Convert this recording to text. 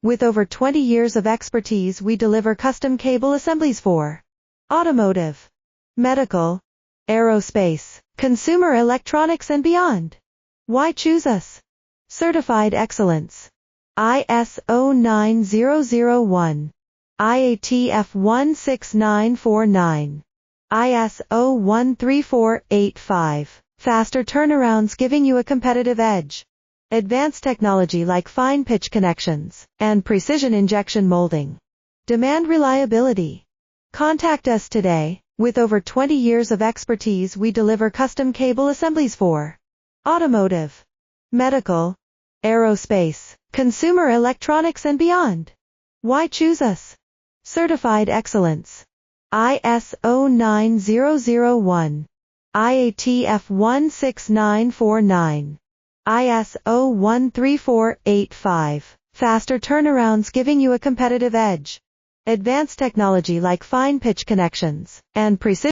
With over 20 years of expertise, we deliver custom cable assemblies for automotive, medical, aerospace, consumer electronics and beyond. Why choose us? Certified excellence. ISO 9001, IATF 16949, ISO 13485. Faster turnarounds giving you a competitive edge. Advanced technology like fine pitch connections and precision injection molding. Demand reliability. Contact us today. With over 20 years of expertise, we deliver custom cable assemblies for automotive, medical, aerospace, consumer electronics and beyond. Why choose us? Certified excellence. ISO 9001, IATF 16949, ISO 13485. Faster turnarounds giving you a competitive edge. Advanced technology like fine pitch connections and precision